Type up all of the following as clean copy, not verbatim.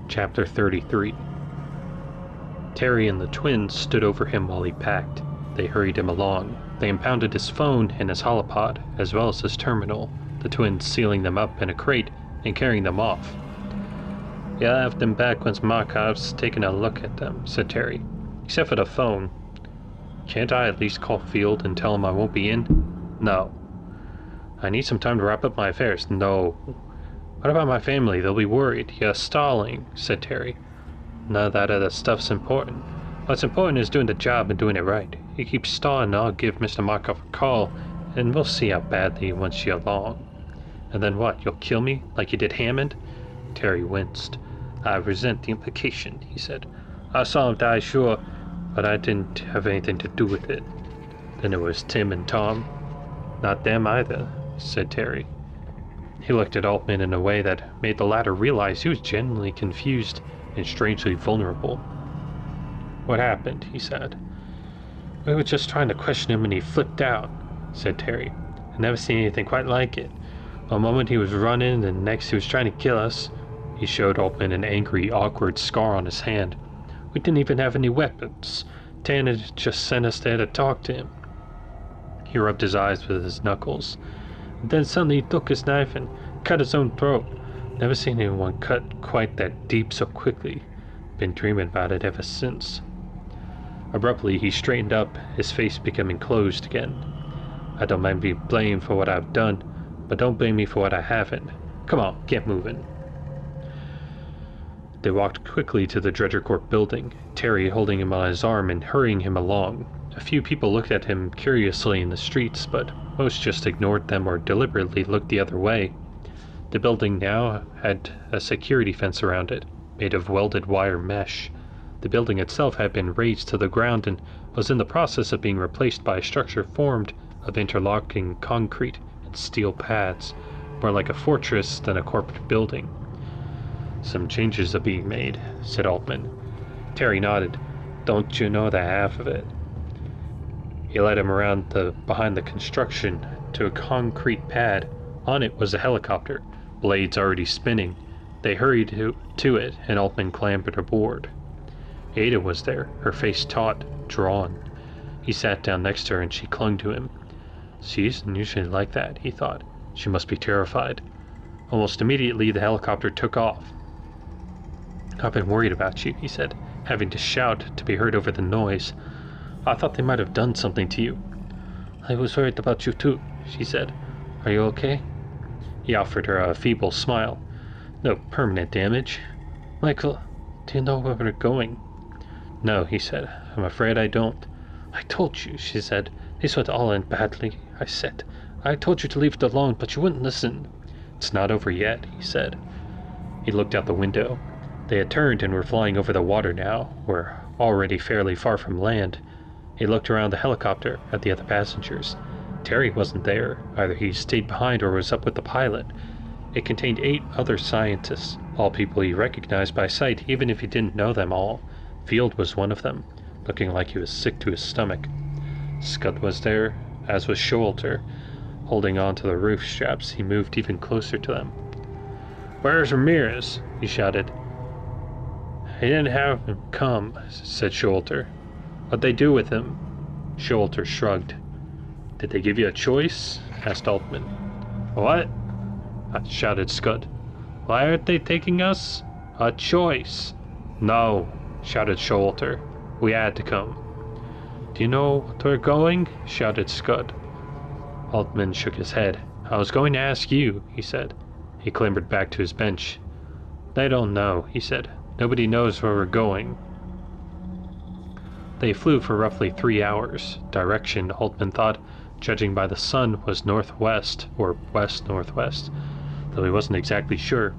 Chapter 33. Terry and the twins stood over him while he packed. They hurried him along. They impounded his phone and his holopod, as well as his terminal, the twins sealing them up in a crate and carrying them off. "You'll have them back once Markov's taken a look at them," said Terry. "Except for the phone. Can't I at least call Field and tell him I won't be in?" "No." "I need some time to wrap up my affairs." "No." "What about my family? They'll be worried." "You're stalling," said Terry. "None of that other stuff's important. What's important is doing the job and doing it right. You keep stalling, I'll give Mr. Markov a call, and we'll see how badly he wants you along." "And then what? You'll kill me, like you did Hammond?" Terry winced. "I resent the implication," he said. "I saw him die, sure, but I didn't have anything to do with it." "Then it was Tim and Tom?" "Not them either," said Terry. He looked at Altman in a way that made the latter realize he was genuinely confused and strangely vulnerable. "What happened?" he said. "We were just trying to question him and he flipped out," said Terry. "I've never seen anything quite like it. One moment he was running, and next he was trying to kill us." He showed Altman an angry, awkward scar on his hand. "We didn't even have any weapons. Tanner just sent us there to talk to him." He rubbed his eyes with his knuckles. And then suddenly he took his knife and cut his own throat. Never seen anyone cut quite that deep so quickly. Been dreaming about it ever since. Abruptly he straightened up, his face becoming closed again. "I don't mind being blamed for what I've done, but don't blame me for what I haven't. Come on, get moving." They walked quickly to the Dredger Corp building, Terry holding him on his arm and hurrying him along. A few people looked at him curiously in the streets, but most just ignored them or deliberately looked the other way. The building now had a security fence around it, made of welded wire mesh. The building itself had been razed to the ground and was in the process of being replaced by a structure formed of interlocking concrete and steel pads, more like a fortress than a corporate building. "Some changes are being made," said Altman. Terry nodded. "Don't you know the half of it?" He led him around behind the construction to a concrete pad. On it was a helicopter, blades already spinning. They hurried to it, and Altman clambered aboard. Ada was there, her face taut, drawn. He sat down next to her and she clung to him. She isn't usually like that, he thought. She must be terrified. Almost immediately the helicopter took off. "I've been worried about you," he said, having to shout to be heard over the noise. "I thought they might have done something to you." "I was worried about you too," she said. "Are you okay?" He offered her a feeble smile. "No permanent damage." "Michael, do you know where we're going?" "No," he said. "I'm afraid I don't." "I told you," she said. "This would all end badly. I said. I told you to leave it alone, but you wouldn't listen." "It's not over yet," he said. He looked out the window. They had turned and were flying over the water now, were already fairly far from land. He looked around the helicopter at the other passengers. Terry wasn't there. Either he stayed behind or was up with the pilot. It contained 8 other scientists, all people he recognized by sight, even if he didn't know them all. Field was one of them, looking like he was sick to his stomach. Scud was there, as was Showalter. Holding on to the roof straps, he moved even closer to them. "Where's Ramirez?" he shouted. "I didn't have him come," said Showalter. "What'd they do with him?" Showalter shrugged. "Did they give you a choice?" asked Altman. "What?" shouted Scud. "Why aren't they taking us? A choice." "No," shouted Showalter. "We had to come." "Do you know what we're going?" shouted Scud. Altman shook his head. "I was going to ask you," he said. He clambered back to his bench. "They don't know," he said. "Nobody knows where we're going." They flew for roughly 3 hours. Direction, Altman thought, judging by the sun, was northwest or west-northwest, though he wasn't exactly sure.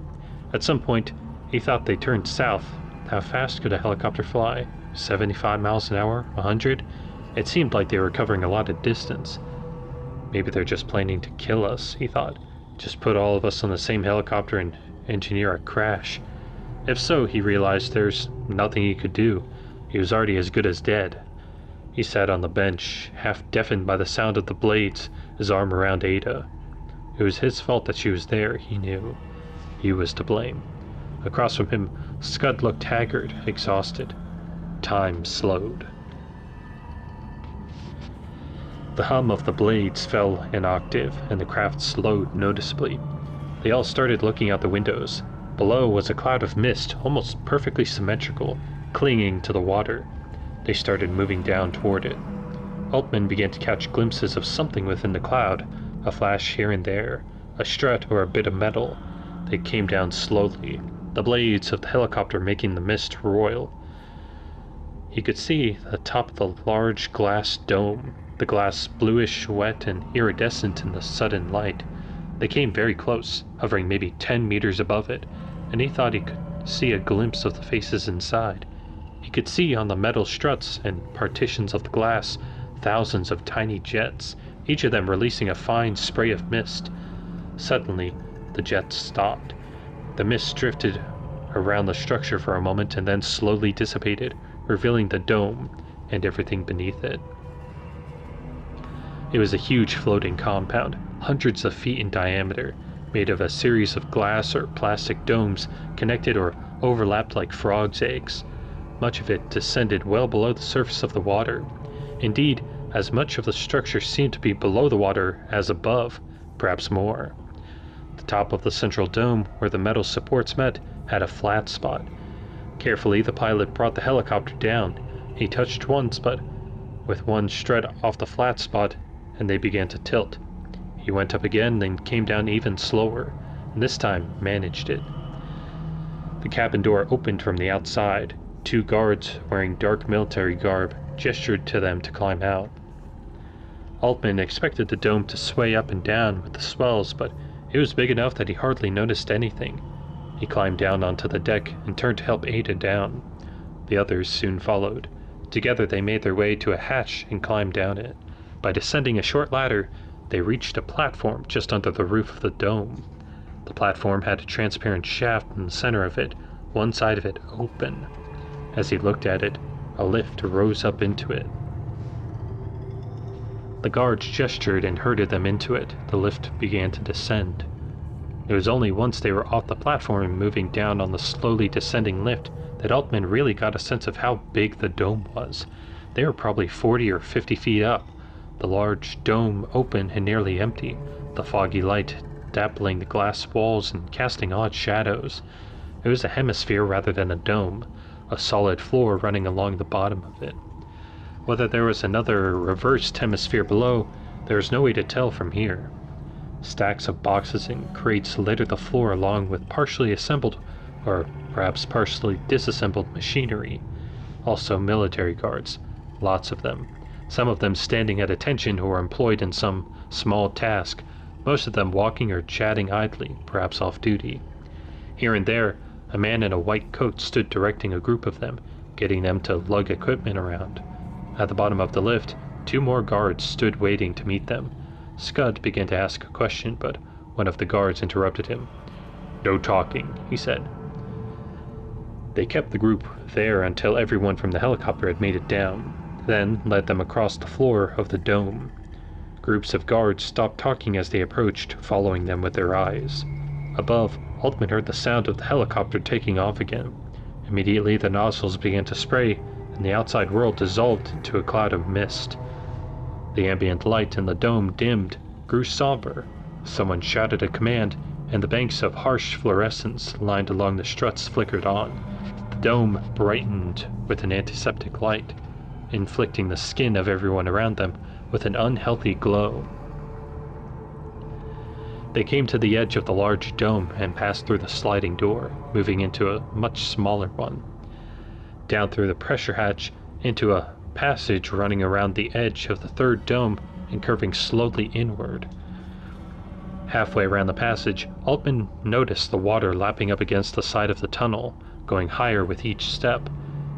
At some point, he thought they turned south. How fast could a helicopter fly? 75 miles an hour? 100? It seemed like they were covering a lot of distance. Maybe they're just planning to kill us, he thought. Just put all of us on the same helicopter and engineer a crash. If so, he realized there's nothing he could do. He was already as good as dead. He sat on the bench, half deafened by the sound of the blades, his arm around Ada. It was his fault that she was there, he knew. He was to blame. Across from him, Scud looked haggard, exhausted. Time slowed. The hum of the blades fell an octave, and the craft slowed noticeably. They all started looking out the windows. Below was a cloud of mist, almost perfectly symmetrical, clinging to the water. They started moving down toward it. Altman began to catch glimpses of something within the cloud, a flash here and there, a strut or a bit of metal. They came down slowly, the blades of the helicopter making the mist roil. He could see the top of the large glass dome, the glass bluish, wet, and iridescent in the sudden light. They came very close, hovering maybe 10 meters above it, and he thought he could see a glimpse of the faces inside. He could see on the metal struts and partitions of the glass thousands of tiny jets, each of them releasing a fine spray of mist. Suddenly, the jets stopped. The mist drifted around the structure for a moment and then slowly dissipated, revealing the dome and everything beneath it. It was a huge floating compound, hundreds of feet in diameter, made of a series of glass or plastic domes connected or overlapped like frogs' eggs. Much of it descended well below the surface of the water. Indeed, as much of the structure seemed to be below the water as above, perhaps more. The top of the central dome, where the metal supports met, had a flat spot. Carefully, the pilot brought the helicopter down. He touched once, but with one strut off the flat spot, and they began to tilt. He went up again, then came down even slower, and this time managed it. The cabin door opened from the outside. 2 guards, wearing dark military garb, gestured to them to climb out. Altman expected the dome to sway up and down with the swells, but it was big enough that he hardly noticed anything. He climbed down onto the deck and turned to help Ada down. The others soon followed. Together they made their way to a hatch and climbed down it. By descending a short ladder, they reached a platform just under the roof of the dome. The platform had a transparent shaft in the center of it, one side of it open. As he looked at it, a lift rose up into it. The guards gestured and herded them into it. The lift began to descend. It was only once they were off the platform and moving down on the slowly descending lift that Altman really got a sense of how big the dome was. They were probably 40 or 50 feet up, the large dome open and nearly empty, the foggy light dappling the glass walls and casting odd shadows. It was a hemisphere rather than a dome, a solid floor running along the bottom of it. Whether there was another reversed hemisphere below, there was no way to tell from here. Stacks of boxes and crates littered the floor along with partially assembled, or perhaps partially disassembled machinery. Also military guards, lots of them. Some of them standing at attention or employed in some small task, most of them walking or chatting idly, perhaps off duty. Here and there, a man in a white coat stood directing a group of them, getting them to lug equipment around. At the bottom of the lift, 2 more guards stood waiting to meet them. Scud began to ask a question, but one of the guards interrupted him. "No talking," he said. They kept the group there until everyone from the helicopter had made it down, then led them across the floor of the dome. Groups of guards stopped talking as they approached, following them with their eyes. Above, Altman heard the sound of the helicopter taking off again. Immediately the nozzles began to spray, and the outside world dissolved into a cloud of mist. The ambient light in the dome dimmed, grew somber. Someone shouted a command, and the banks of harsh fluorescence lined along the struts flickered on. The dome brightened with an antiseptic light, inflicting the skin of everyone around them with an unhealthy glow. They came to the edge of the large dome and passed through the sliding door, moving into a much smaller one. Down through the pressure hatch into a passage running around the edge of the third dome and curving slowly inward. Halfway around the passage, Altman noticed the water lapping up against the side of the tunnel, going higher with each step.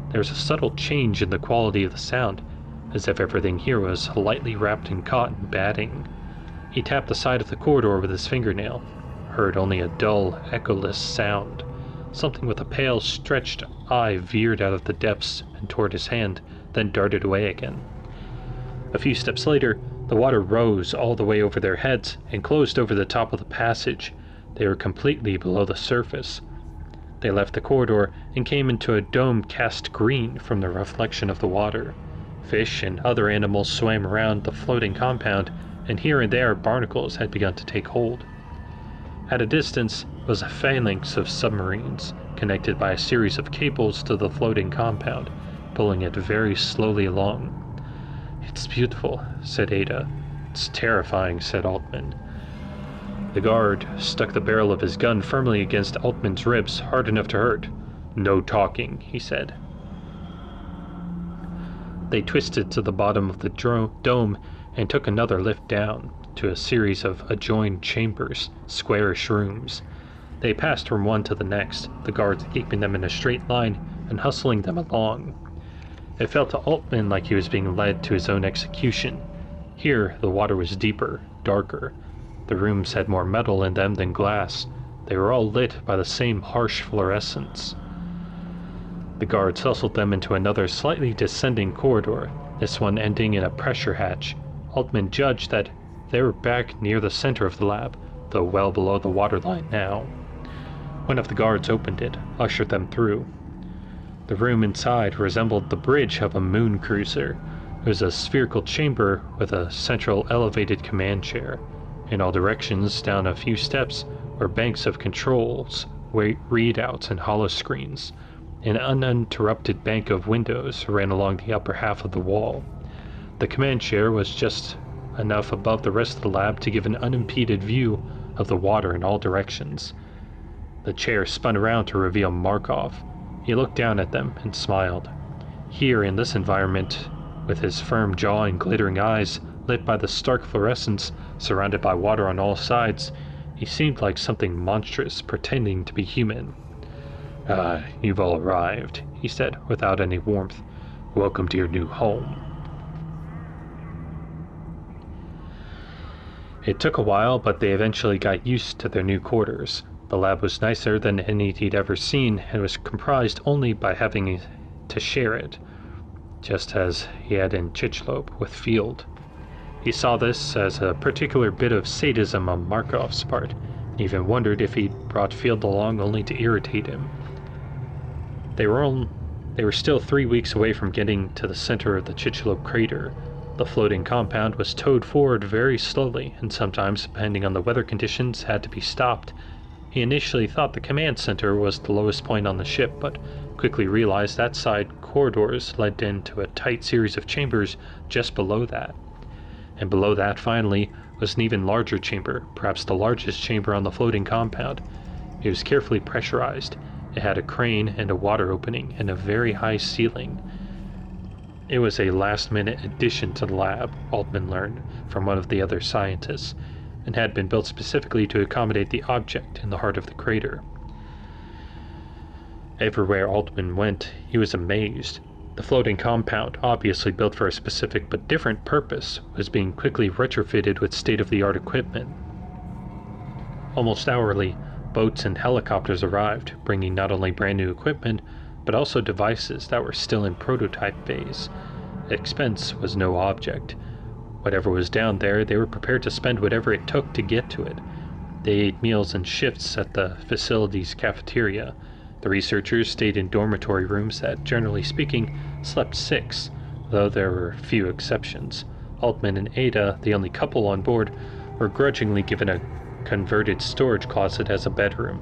There was a subtle change in the quality of the sound, as if everything here was lightly wrapped in cotton batting. He tapped the side of the corridor with his fingernail, heard only a dull, echoless sound. Something with a pale, stretched eye veered out of the depths and toward his hand, then darted away again. A few steps later, the water rose all the way over their heads and closed over the top of the passage. They were completely below the surface. They left the corridor and came into a dome cast green from the reflection of the water. Fish and other animals swam around the floating compound, and here and there barnacles had begun to take hold. At a distance was a phalanx of submarines, connected by a series of cables to the floating compound, pulling it very slowly along. "It's beautiful," said Ada. "It's terrifying," said Altman. The guard stuck the barrel of his gun firmly against Altman's ribs, hard enough to hurt. "No talking," he said. They twisted to the bottom of the dome and took another lift down to a series of adjoined chambers, squarish rooms. They passed from one to the next, the guards keeping them in a straight line and hustling them along. It felt to Altman like he was being led to his own execution. Here the water was deeper, darker. The rooms had more metal in them than glass. They were all lit by the same harsh fluorescence. The guards hustled them into another slightly descending corridor, this one ending in a pressure hatch. Altman judged that they were back near the center of the lab, though well below the waterline now. One of the guards opened it, ushered them through. The room inside resembled the bridge of a moon cruiser. It was a spherical chamber with a central elevated command chair. In all directions, down a few steps, were banks of controls, readouts, and holoscreens. An uninterrupted bank of windows ran along the upper half of the wall. The command chair was just enough above the rest of the lab to give an unimpeded view of the water in all directions. The chair spun around to reveal Markov. He looked down at them and smiled. Here, in this environment, with his firm jaw and glittering eyes, lit by the stark fluorescence, surrounded by water on all sides, he seemed like something monstrous pretending to be human. You've all arrived," he said, without any warmth. "Welcome to your new home." It took a while, but they eventually got used to their new quarters. The lab was nicer than any he'd ever seen, and was comprised only by having to share it, just as he had in Chicxulub with Field. He saw this as a particular bit of sadism on Markov's part, and even wondered if he'd brought Field along only to irritate him. They were still 3 weeks away from getting to the center of the Chicxulub crater. The floating compound was towed forward very slowly, and sometimes, depending on the weather conditions, had to be stopped. He initially thought the command center was the lowest point on the ship, but quickly realized that side corridors led into a tight series of chambers just below that. And below that, finally, was an even larger chamber, perhaps the largest chamber on the floating compound. It was carefully pressurized. It had a crane and a water opening and a very high ceiling. It was a last-minute addition to the lab, Altman learned from one of the other scientists, and had been built specifically to accommodate the object in the heart of the crater. Everywhere Altman went, he was amazed. The floating compound, obviously built for a specific but different purpose, was being quickly retrofitted with state-of-the-art equipment. Almost hourly, boats and helicopters arrived, bringing not only brand new equipment, but also devices that were still in prototype phase. Expense was no object. Whatever was down there, they were prepared to spend whatever it took to get to it. They ate meals in shifts at the facility's cafeteria. The researchers stayed in dormitory rooms that, generally speaking, slept 6, though there were few exceptions. Altman and Ada, the only couple on board, were grudgingly given a converted storage closet as a bedroom.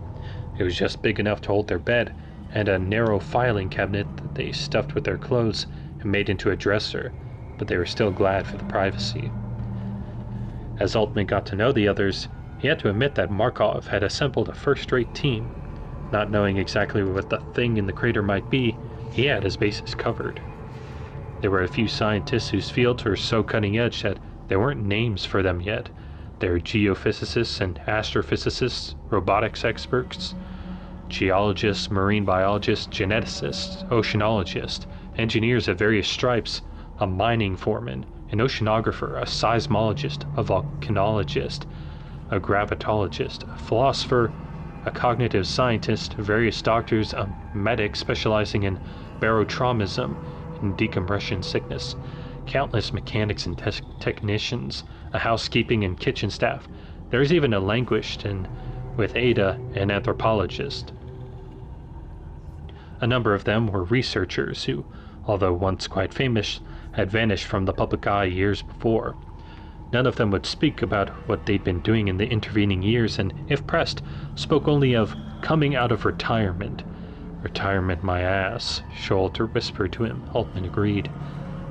It was just big enough to hold their bed, and a narrow filing cabinet that they stuffed with their clothes and made into a dresser, but they were still glad for the privacy. As Altman got to know the others, he had to admit that Markov had assembled a first-rate team. Not knowing exactly what the thing in the crater might be, he had his bases covered. There were a few scientists whose fields were so cutting-edge that there weren't names for them yet. There were geophysicists and astrophysicists, robotics experts, geologists, marine biologists, geneticists, oceanologists, engineers of various stripes, a mining foreman, an oceanographer, a seismologist, a volcanologist, a gravitologist, a philosopher, a cognitive scientist, various doctors, a medic specializing in barotraumism and decompression sickness, countless mechanics and technicians, a housekeeping and kitchen staff. There was even a linguist, and with Ada, an anthropologist. A number of them were researchers who, although once quite famous, had vanished from the public eye years before. None of them would speak about what they'd been doing in the intervening years, and, if pressed, spoke only of coming out of retirement. Retirement, my ass, Showalter whispered to him. Altman agreed.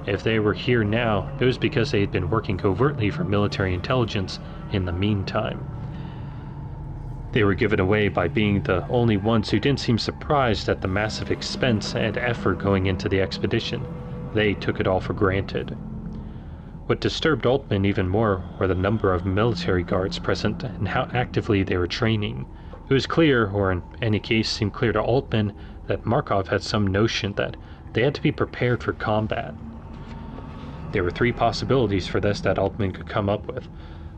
If they were here now, it was because they had been working covertly for military intelligence in the meantime. They were given away by being the only ones who didn't seem surprised at the massive expense and effort going into the expedition. They took it all for granted. What disturbed Altman even more were the number of military guards present and how actively they were training. It was clear, or in any case seemed clear to Altman, that Markov had some notion that they had to be prepared for combat. There were 3 possibilities for this that Altman could come up with.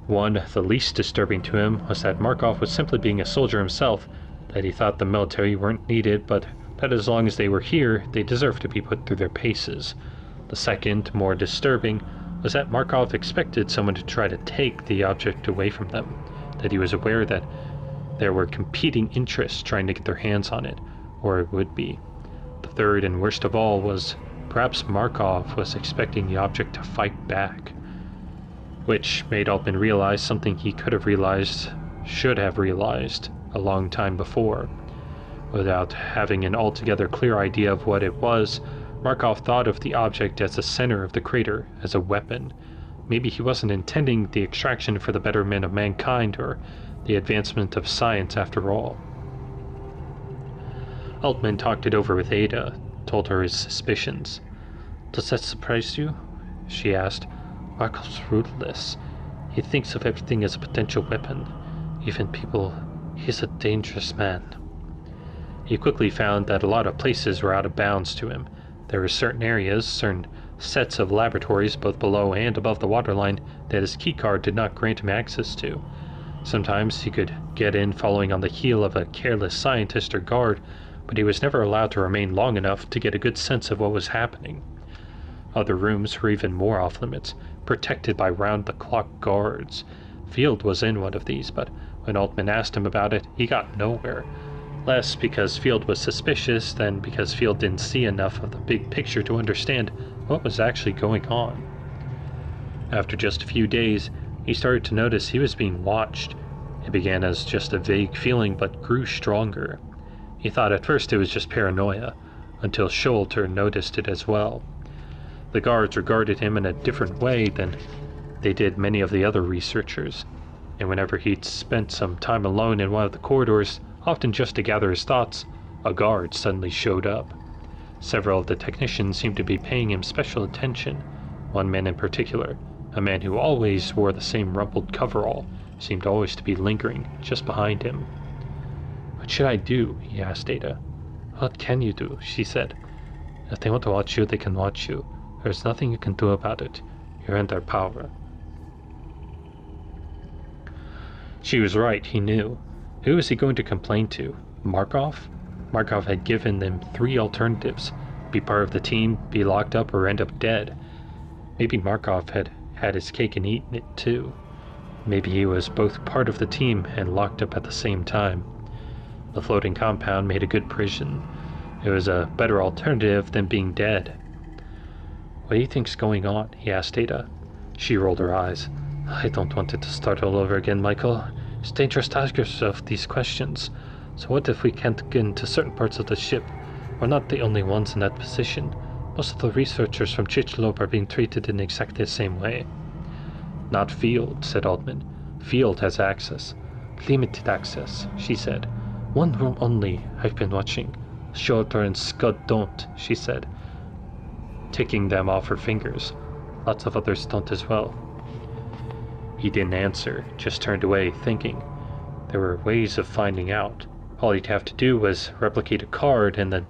One, the least disturbing to him, was that Markov was simply being a soldier himself, that he thought the military weren't needed, but that as long as they were here, they deserved to be put through their paces. The second, more disturbing, was that Markov expected someone to try to take the object away from them, that he was aware that there were competing interests trying to get their hands on it, or it would be. The third and worst of all was perhaps Markov was expecting the object to fight back, which made Altman realize something he could have realized, should have realized, a long time before. Without having an altogether clear idea of what it was, Markov thought of the object as the center of the crater, as a weapon. Maybe he wasn't intending the extraction for the betterment of mankind or the advancement of science after all. Altman talked it over with Ada, told her his suspicions. "Does that surprise you?" she asked. "Markov's ruthless. He thinks of everything as a potential weapon, even people. He's a dangerous man." He quickly found that a lot of places were out of bounds to him. There were certain areas, certain sets of laboratories both below and above the waterline that his keycard did not grant him access to. Sometimes he could get in following on the heel of a careless scientist or guard, but he was never allowed to remain long enough to get a good sense of what was happening. Other rooms were even more off-limits, protected by round-the-clock guards. Field was in one of these, but when Altman asked him about it, he got nowhere. Less because Field was suspicious than because Field didn't see enough of the big picture to understand what was actually going on. After just a few days, he started to notice he was being watched. It began as just a vague feeling, but grew stronger. He thought at first it was just paranoia, until Showalter noticed it as well. The guards regarded him in a different way than they did many of the other researchers, and whenever he'd spent some time alone in one of the corridors, often just to gather his thoughts, a guard suddenly showed up. Several of the technicians seemed to be paying him special attention. One man in particular, a man who always wore the same rumpled coverall, seemed always to be lingering just behind him. "What should I do?" he asked Ada. "What can you do?" she said. "If they want to watch you, they can watch you. There's nothing you can do about it. You're in their power." She was right, he knew. Who was he going to complain to? Markov? Markov had given them 3 alternatives: be part of the team, be locked up, or end up dead. Maybe Markov had had his cake and eaten it too. Maybe he was both part of the team and locked up at the same time. The floating compound made a good prison. It was a better alternative than being dead. "What do you think's going on?" he asked Ada. She rolled her eyes. "I don't want it to start all over again, Michael. It's dangerous to ask yourself these questions. So what if we can't get into certain parts of the ship? We're not the only ones in that position. Most of the researchers from Chicxulub are being treated in exactly the same way." "Not Field," said Altman. "Field has access." "Limited access," she said. "One room only, I've been watching. Shorter and Scud don't," she said, ticking them off her fingers. "Lots of others don't as well." He didn't answer, just turned away, thinking. There were ways of finding out. All he'd have to do was replicate a card, and then...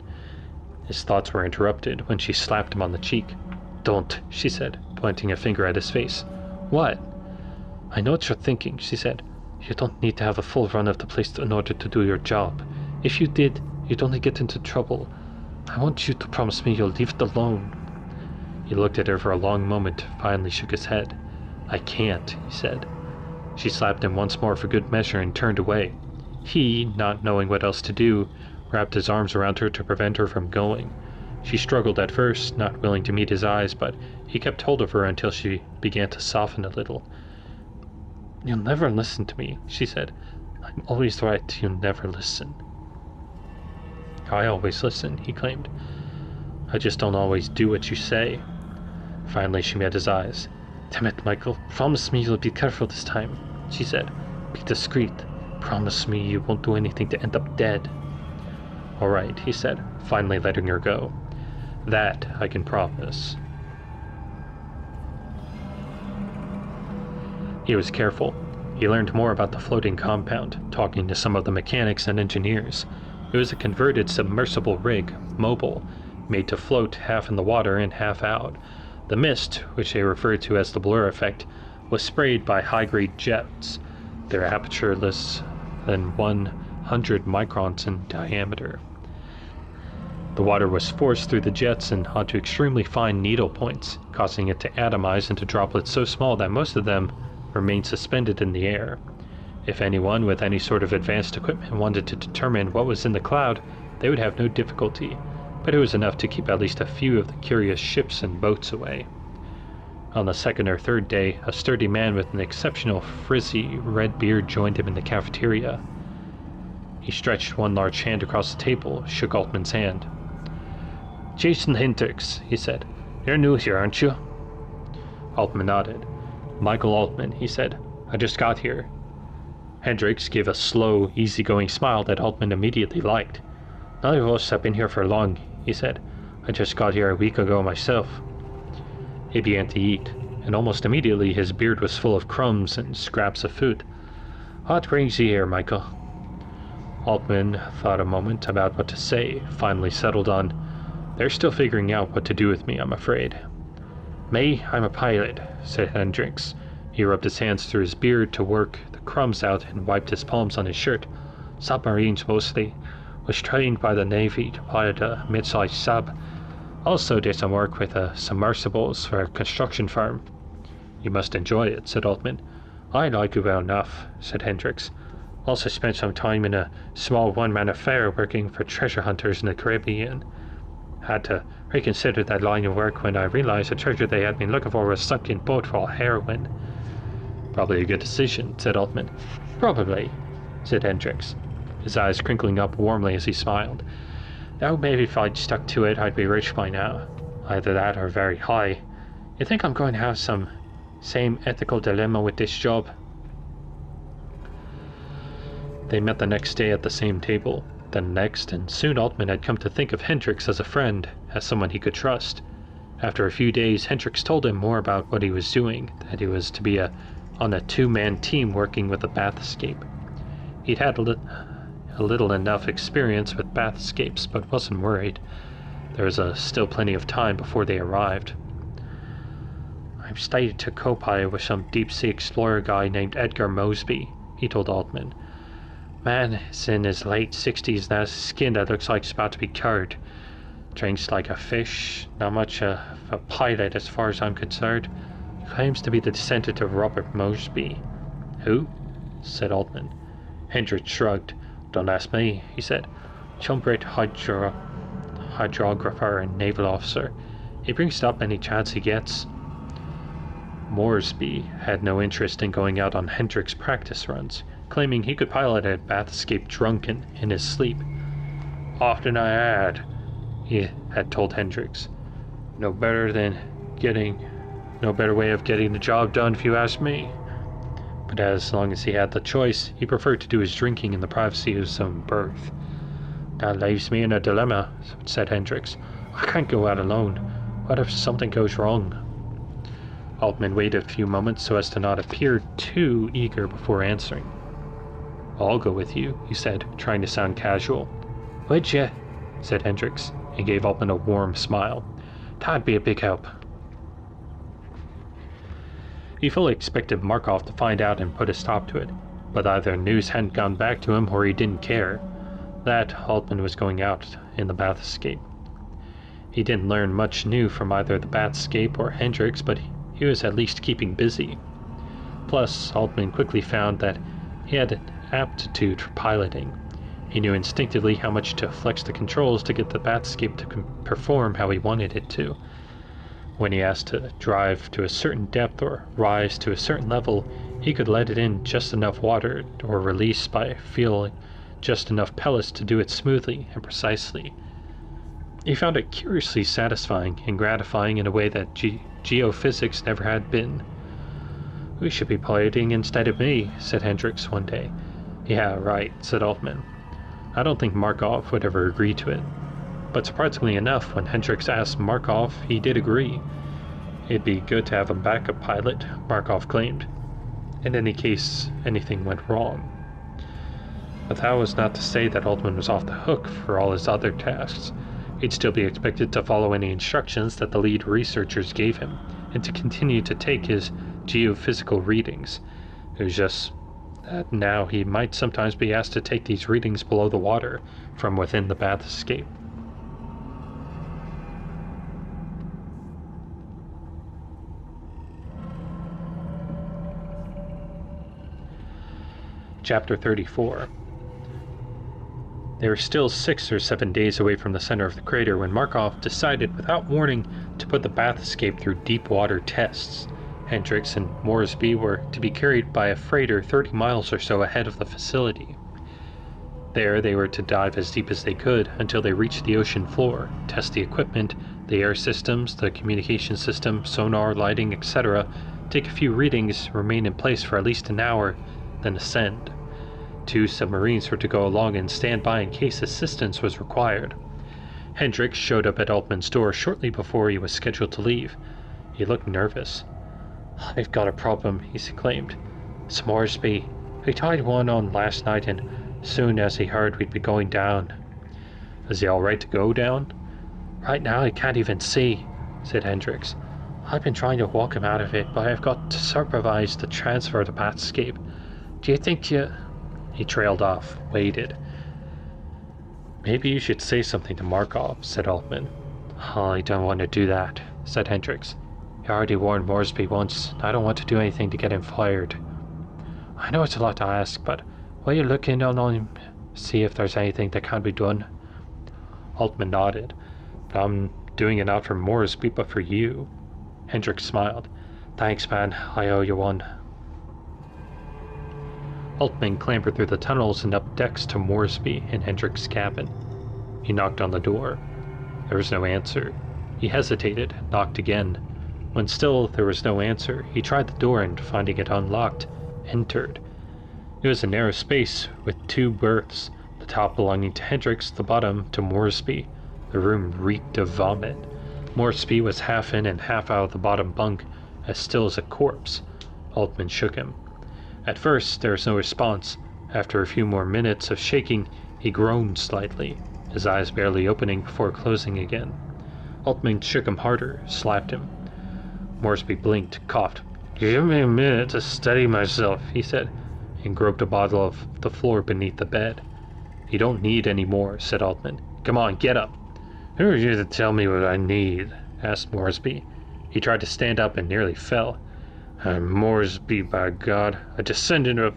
His thoughts were interrupted when she slapped him on the cheek. "Don't," she said, pointing a finger at his face. "What?" "I know what you're thinking," she said. "You don't need to have a full run of the place in order to do your job. If you did, you'd only get into trouble. I want you to promise me you'll leave it alone." He looked at her for a long moment, finally shook his head. "I can't," he said. She slapped him once more for good measure and turned away. He, not knowing what else to do, wrapped his arms around her to prevent her from going. She struggled at first, not willing to meet his eyes, but he kept hold of her until she began to soften a little. "You'll never listen to me," she said. "I'm always right, you never listen." "I always listen," he claimed. "I just don't always do what you say." Finally she met his eyes. "Damn it, Michael, promise me you'll be careful this time," she said. "Be discreet. Promise me you won't do anything to end up dead." "All right," he said, finally letting her go. "That I can promise." He was careful. He learned more about the floating compound, talking to some of the mechanics and engineers. It was a converted submersible rig, mobile, made to float half in the water and half out. The mist, which they referred to as the blur effect, was sprayed by high-grade jets. Their aperture less than 100 microns in diameter. The water was forced through the jets and onto extremely fine needle points, causing it to atomize into droplets so small that most of them remained suspended in the air. If anyone with any sort of advanced equipment wanted to determine what was in the cloud, they would have no difficulty, but it was enough to keep at least a few of the curious ships and boats away. On the second or third day, a sturdy man with an exceptional frizzy red beard joined him in the cafeteria. He stretched one large hand across the table, shook Altman's hand. "Jason Hendricks," he said. "You're new here, aren't you?" Altman nodded. "Michael Altman," he said. "I just got here." Hendricks gave a slow, easygoing smile that Altman immediately liked. "None of us have been here for long," he said. "I just got here a week ago myself." He began to eat, and almost immediately his beard was full of crumbs and scraps of food. "What brings you here, Michael?" Altman thought a moment about what to say, finally settled on, "They're still figuring out what to do with me, I'm afraid." "Me, I'm a pilot," said Hendricks. He rubbed his hands through his beard to work the crumbs out and wiped his palms on his shirt. "Submarines mostly. Was trained by the Navy to pilot a mid-sized sub. Also did some work with submersibles for a construction firm." "You must enjoy it," said Altman. "I like it well enough," said Hendricks. "Also spent some time in a small one-man affair working for treasure hunters in the Caribbean. Had to reconsider that line of work when I realized the treasure they had been looking for was sunk in boat full of heroin." "Probably a good decision," said Altman. "Probably," said Hendricks, his eyes crinkling up warmly as he smiled. "Though maybe if I'd stuck to it, I'd be rich by now. Either that or very high. You think I'm going to have some same ethical dilemma with this job?" They met the next day at the same table, then next, and soon Altman had come to think of Hendricks as a friend, as someone he could trust. After a few days, Hendricks told him more about what he was doing, that he was to be on a two-man team working with a bathscape. He'd had a little enough experience with bathscapes, but wasn't worried. There was still plenty of time before they arrived. "I'm slated to co-pilot with some deep-sea explorer guy named Edgar Mosby," he told Altman. "Man is in his late 60s and has skin that looks like it's about to be cured. Drinks like a fish, not much of a pilot as far as I'm concerned. Claims to be the descendant of Robert Mosby." "Who?" said Altman. Hendricks shrugged. "Don't ask me," he said. "Chumbrit hydrographer and naval officer. He brings it up any chance he gets." Moresby had no interest in going out on Hendricks' practice runs, claiming he could pilot a bathscape drunken in his sleep. "Often I had," he had told Hendricks. No better way of getting the job done if you ask me." But as long as he had the choice, he preferred to do his drinking in the privacy of his own berth. "That leaves me in a dilemma," said Hendricks. "I can't go out alone. What if something goes wrong?" Altman waited a few moments so as to not appear too eager before answering. "I'll go with you," he said, trying to sound casual. "Would you?" said Hendricks, and gave Altman a warm smile. "That'd be a big help." He fully expected Markov to find out and put a stop to it, but either news hadn't gone back to him or he didn't care. That Altman was going out in the bathscape. He didn't learn much new from either the bathscape or Hendricks, but he was at least keeping busy. Plus, Altman quickly found that he had an aptitude for piloting. He knew instinctively how much to flex the controls to get the bathscape to perform how he wanted it to. When he asked to drive to a certain depth or rise to a certain level, he could let it in just enough water or release by feeling just enough pellets to do it smoothly and precisely. He found it curiously satisfying and gratifying in a way that geophysics never had been. "We should be piloting instead of me," said Hendricks one day. "Yeah, right," said Altman. I don't think Markov would ever agree to it. But surprisingly enough, when Hendricks asked Markov, he did agree. It'd be good to have a backup pilot, Markov claimed, in any case anything went wrong. But that was not to say that Altman was off the hook for all his other tasks. He'd still be expected to follow any instructions that the lead researchers gave him, and to continue to take his geophysical readings. It was just that now he might sometimes be asked to take these readings below the water, from within the bathscape. Chapter 34. They were still 6 or 7 days away from the center of the crater when Markov decided without warning to put the bathscape through deep water tests. Hendricks and Moresby were to be carried by a freighter 30 miles or so ahead of the facility. There they were to dive as deep as they could until they reached the ocean floor, test the equipment, the air systems, the communication system, sonar, lighting, etc., take a few readings, remain in place for at least an hour, then ascend. 2 submarines were to go along and stand by in case assistance was required. Hendricks showed up at Altman's door shortly before he was scheduled to leave. He looked nervous. "I've got a problem," he exclaimed. "It's Moresby. He tied one on last night, and soon as he heard we'd be going down." "Is he all right to go down?" "Right now he can't even see," said Hendricks. "I've been trying to walk him out of it, but I've got to supervise the transfer of the bathscape. Do you think you—" He trailed off, waited. "Maybe you should say something to Markov," said Altman. "I don't want to do that," said Hendricks. "He already warned Moresby once. I don't want to do anything to get him fired." "I know it's a lot to ask, but will you look in on him, see if there's anything that can be done?" Altman nodded. "But I'm doing it not for Moresby, but for you." Hendricks smiled. "Thanks, man. I owe you one." Altman clambered through the tunnels and up decks to Moresby in Hendricks' cabin. He knocked on the door. There was no answer. He hesitated, knocked again. When still there was no answer, he tried the door and, finding it unlocked, entered. It was a narrow space with 2 berths, the top belonging to Hendricks, the bottom to Moresby. The room reeked of vomit. Moresby was half in and half out of the bottom bunk, as still as a corpse. Altman shook him. At first there was no response. After a few more minutes of shaking, he groaned slightly, his eyes barely opening before closing again. Altman shook him harder, slapped him. Moresby blinked, coughed. "Give me a minute to steady myself," he said, and groped a bottle off the floor beneath the bed. "You don't need any more," said Altman. "Come on, get up." "Who are you to tell me what I need?" asked Moresby. He tried to stand up and nearly fell. "I'm Moresby, by God, a descendant of—"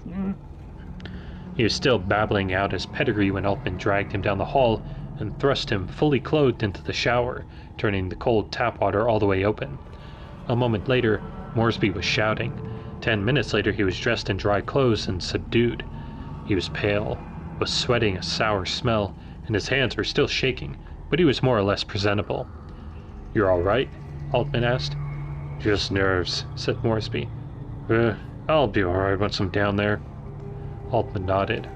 He was still babbling out his pedigree when Altman dragged him down the hall and thrust him fully clothed into the shower, turning the cold tap water all the way open. A moment later, Moresby was shouting. 10 minutes later he was dressed in dry clothes and subdued. He was pale, was sweating a sour smell, and his hands were still shaking, but he was more or less presentable. "You're all right?" Altman asked. "Just nerves," said Moresby. I'll be all right once I'm down there." Altman nodded.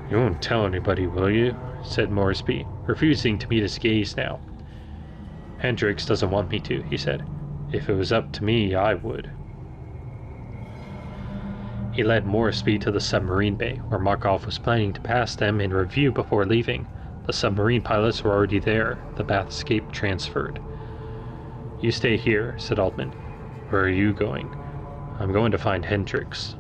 "You won't tell anybody, will you?" said Moresby, refusing to meet his gaze now. "Hendricks doesn't want me to," he said. "If it was up to me, I would." He led Moresby to the submarine bay, where Markov was planning to pass them in review before leaving. The submarine pilots were already there, the bathscape transferred. "You stay here," said Altman. "Where are you going?" "I'm going to find Hendricks."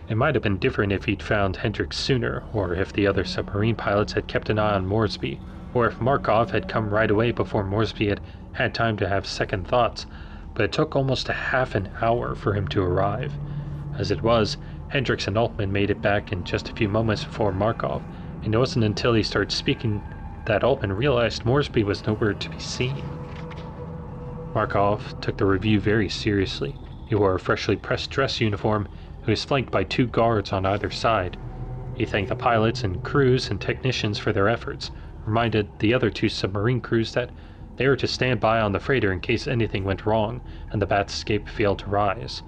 It might have been different if he'd found Hendricks sooner, or if the other submarine pilots had kept an eye on Moresby, or if Markov had come right away before Moresby had had time to have second thoughts, but it took almost a half an hour for him to arrive. As it was, Hendricks and Altman made it back in just a few moments before Markov, and it wasn't until he started speaking that Altman realized Moresby was nowhere to be seen. Markov took the review very seriously. He wore a freshly pressed dress uniform and was flanked by 2 guards on either side. He thanked the pilots and crews and technicians for their efforts, reminded the other 2 submarine crews that they were to stand by on the freighter in case anything went wrong and the bathscape failed to rise.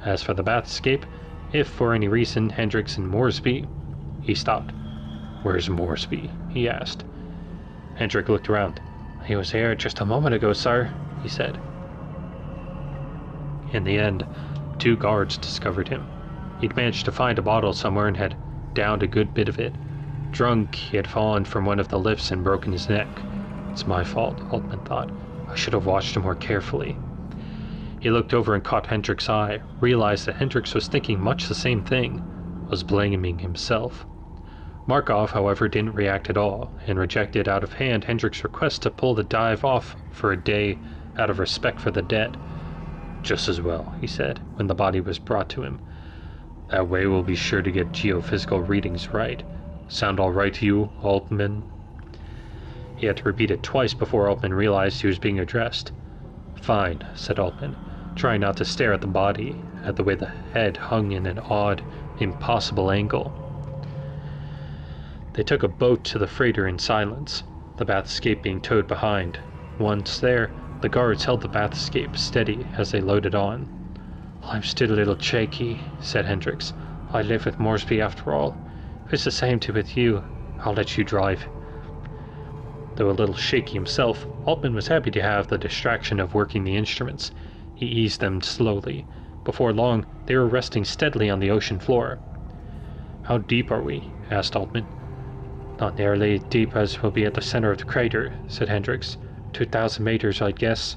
As for the bathscape, if for any reason Hendricks and Moresby... He stopped. "Where's Moresby?" he asked. Hendrick looked around. "He was here just a moment ago, sir," he said. In the end, 2 guards discovered him. He'd managed to find a bottle somewhere and had downed a good bit of it. Drunk, he had fallen from one of the lifts and broken his neck. It's my fault, Altman thought. I should have watched him more carefully. He looked over and caught Hendrick's eye, realized that Hendricks was thinking much the same thing, was blaming himself. Markov, however, didn't react at all, and rejected out of hand Hendrick's request to pull the dive off for a day out of respect for the dead. "Just as well," he said, when the body was brought to him. "That way we'll be sure to get geophysical readings right. Sound all right to you, Altman?" He had to repeat it twice before Altman realized he was being addressed. "Fine," said Altman, trying not to stare at the body, at the way the head hung in an odd, impossible angle. They took a boat to the freighter in silence, the bathscape being towed behind. Once there, the guards held the bathscape steady as they loaded on. "I'm still a little shaky," said Hendricks. "I live with Moresby after all. If it's the same with you, I'll let you drive." Though a little shaky himself, Altman was happy to have the distraction of working the instruments. He eased them slowly. Before long, they were resting steadily on the ocean floor. "How deep are we?" asked Altman. "Not nearly as deep as will be at the center of the crater," said Hendricks. 2,000 meters, I'd guess.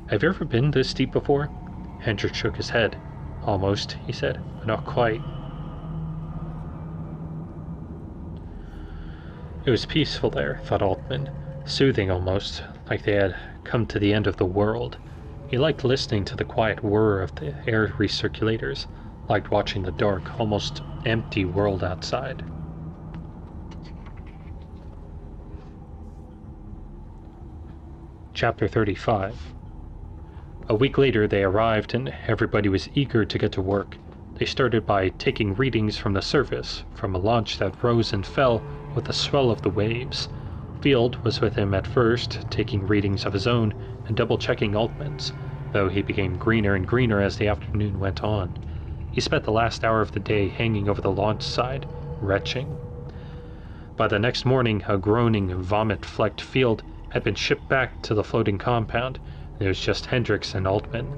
"Have you ever been this deep before?" Hendricks shook his head. "Almost," he said, "but not quite." It was peaceful there, thought Altman, soothing almost, like they had come to the end of the world. He liked listening to the quiet whir of the air recirculators, liked watching the dark, almost empty world outside. Chapter 35. A week later they arrived and everybody was eager to get to work. They started by taking readings from the surface, from a launch that rose and fell with the swell of the waves. Field was with him at first, taking readings of his own and double-checking Altman's, though he became greener and greener as the afternoon went on. He spent the last hour of the day hanging over the launch side, retching. By the next morning, a groaning, vomit-flecked Field had been shipped back to the floating compound, and it was just Hendricks and Altman.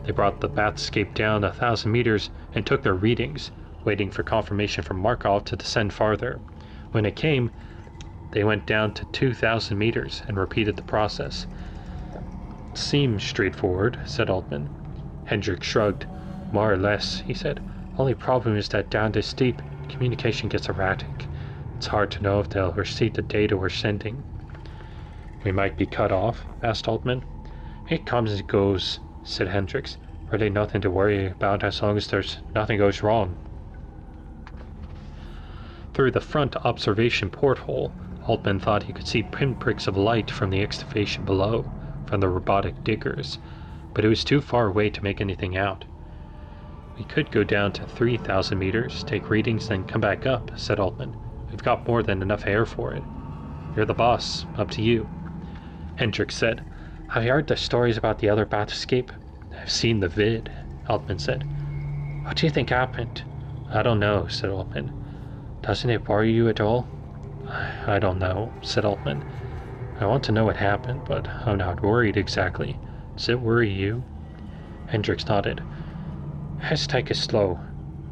They brought the bathscape down 1,000 meters and took their readings, waiting for confirmation from Markov to descend farther. When it came, they went down to 2,000 meters and repeated the process. "Seems straightforward," said Altman. Hendricks shrugged. "More or less," he said. "Only problem is that down this deep, communication gets erratic. It's hard to know if they'll receive the data we're sending." "We might be cut off?" asked Altman. "It comes and goes," said Hendricks. "Really nothing to worry about as long as there's nothing goes wrong." Through the front observation porthole, Altman thought he could see pinpricks of light from the excavation below, from the robotic diggers, but it was too far away to make anything out. "We could go down to 3,000 meters, take readings, then come back up," said Altman. "We've got more than enough air for it." "You're the boss. Up to you." Hendricks said, "Have you heard the stories about the other bathscape?" "I've seen the vid," Altman said. "What do you think happened?" "I don't know," said Altman. "Doesn't it worry you at all?" "I don't know," said Altman. "I want to know what happened, but I'm not worried exactly. Does it worry you?" Hendricks nodded. "Let's take it slow.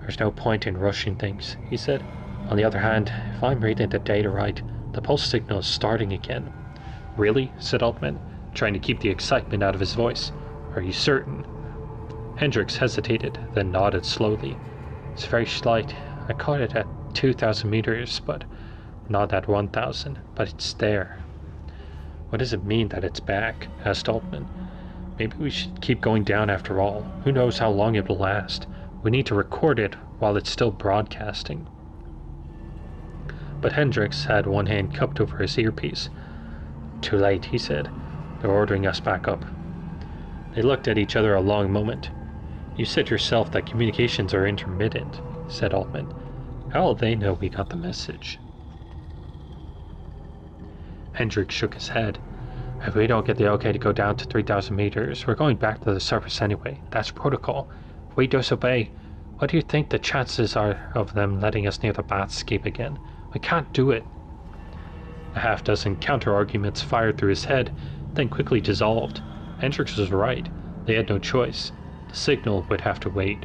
There's no point in rushing things," he said. "On the other hand, if I'm reading the data right, the pulse signal is starting again." "Really?" said Altman, trying to keep the excitement out of his voice. "Are you certain?" Hendricks hesitated, then nodded slowly. "It's very slight. I caught it at 2,000 meters, but not at 1,000, but it's there." "What does it mean that it's back?" asked Altman. "Maybe we should keep going down after all. Who knows how long it will last. We need to record it while it's still broadcasting. But Hendricks had one hand cupped over his earpiece. "Too late," he said. "They're ordering us back up." They looked at each other a long moment. "You said yourself that communications are intermittent," said Altman. "How will they know we got the message?" Hendricks shook his head. "If we don't get the okay to go down to 3,000 meters, we're going back to the surface anyway. That's protocol. If we disobey, what do you think the chances are of them letting us near the bathscape again? We can't do it." A half-dozen counter-arguments fired through his head, then quickly dissolved. Hendricks was right. They had no choice. The signal would have to wait.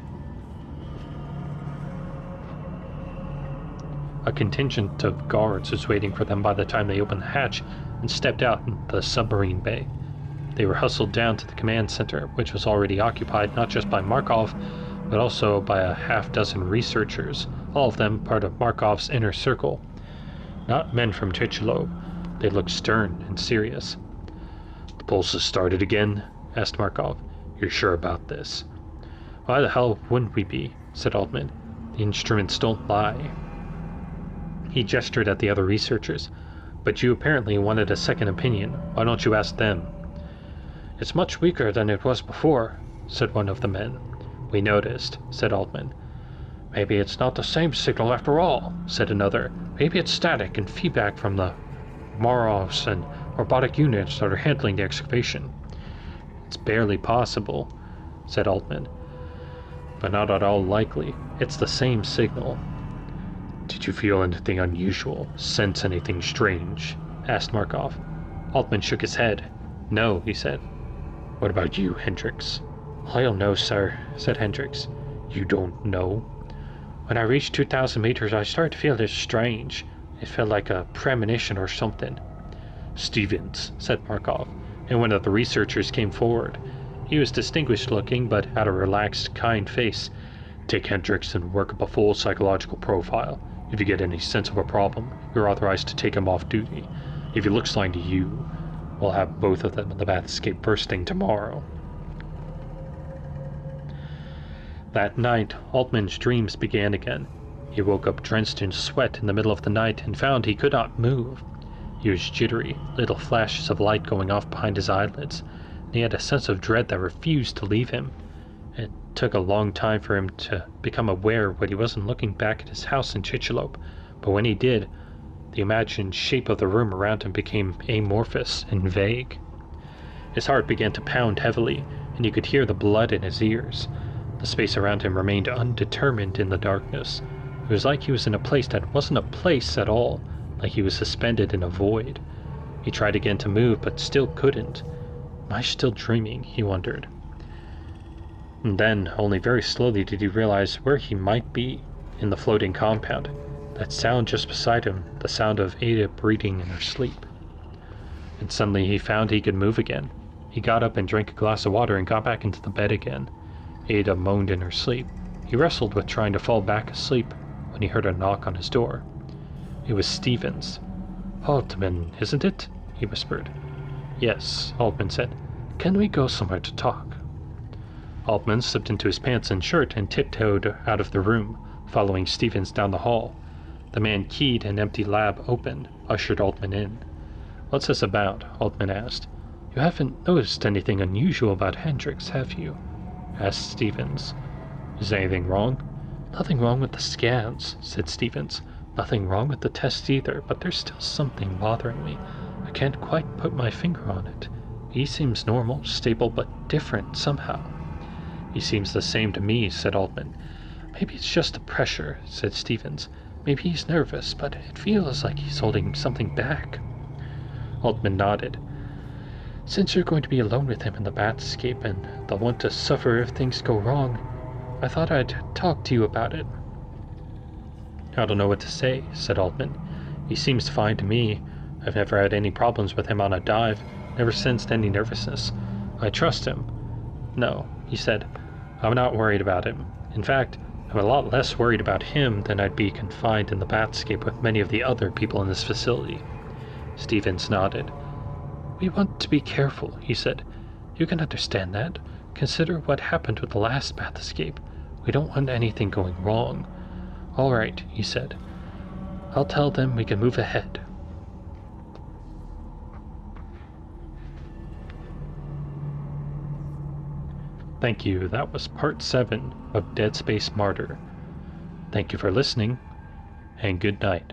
A contingent of guards was waiting for them by the time they opened the hatch and stepped out in the submarine bay. They were hustled down to the command center, which was already occupied not just by Markov, but also by a half-dozen researchers, all of them part of Markov's inner circle. Not men from Chicxulub. They looked stern and serious. "The pulse has started again?" asked Markov. "You're sure about this?" "Why the hell wouldn't we be?" said Altman. "The instruments don't lie." He gestured at the other researchers. "But you apparently wanted a second opinion. Why don't you ask them?" "It's much weaker than it was before," said one of the men. "We noticed," said Altman. "Maybe it's not the same signal after all," said another. "Maybe it's static and feedback from the Morovs and robotic units that are handling the excavation." "It's barely possible," said Altman. "But not at all likely. It's the same signal." "Did you feel anything unusual? Sense anything strange?" asked Markov. Altman shook his head. "No," he said. "What about you, Hendricks?" "I don't know, sir," said Hendricks. "You don't know?" "When I reached 2,000 meters, I started to feel this strange. It felt like a premonition or something." "Stevens," said Markov, and one of the researchers came forward. He was distinguished looking, but had a relaxed, kind face. "Take Hendricks and work up a full psychological profile. If you get any sense of a problem, you're authorized to take him off duty. If he looks lying to you, we'll have both of them in the bathscape first thing tomorrow." That night, Altman's dreams began again. He woke up drenched in sweat in the middle of the night and found he could not move. He was jittery, little flashes of light going off behind his eyelids, and he had a sense of dread that refused to leave him. It took a long time for him to become aware when he wasn't looking back at his house in Chicxulub, but when he did, the imagined shape of the room around him became amorphous and vague. His heart began to pound heavily, and he could hear the blood in his ears. The space around him remained undetermined in the darkness. It was like he was in a place that wasn't a place at all, like he was suspended in a void. He tried again to move, but still couldn't. Am I still dreaming? He wondered. And then, only very slowly did he realize where he might be, in the floating compound. That sound just beside him, the sound of Ada breathing in her sleep. And suddenly he found he could move again. He got up and drank a glass of water and got back into the bed again. Ada moaned in her sleep. He wrestled with trying to fall back asleep when he heard a knock on his door. It was Stevens. "Altman, isn't it?" he whispered. "Yes," Altman said. "Can we go somewhere to talk?" Altman slipped into his pants and shirt and tiptoed out of the room, following Stevens down the hall. The man keyed an empty lab open, ushered Altman in. "What's this about?" Altman asked. "You haven't noticed anything unusual about Hendricks, have you?" asked Stevens. "Is anything wrong?" "Nothing wrong with the scans," said Stevens. "Nothing wrong with the tests either, but there's still something bothering me. I can't quite put my finger on it. He seems normal, stable, but different somehow." "He seems the same to me," said Altman. "Maybe it's just the pressure," said Stevens. "Maybe he's nervous, but it feels like he's holding something back." Altman nodded. "Since you're going to be alone with him in the bathscape and they'll want to suffer if things go wrong, I thought I'd talk to you about it." "I don't know what to say," said Altman. "He seems fine to me. I've never had any problems with him on a dive, never sensed any nervousness. I trust him." "No," he said. "I'm not worried about him. In fact, I'm a lot less worried about him than I'd be confined in the bathscape with many of the other people in this facility." Stevens nodded. "We want to be careful," he said. "You can understand that. Consider what happened with the last bathscape. We don't want anything going wrong. All right, he said. I'll tell them we can move ahead. Thank you. That was part 7 of Dead Space Martyr. Thank you for listening, and good night.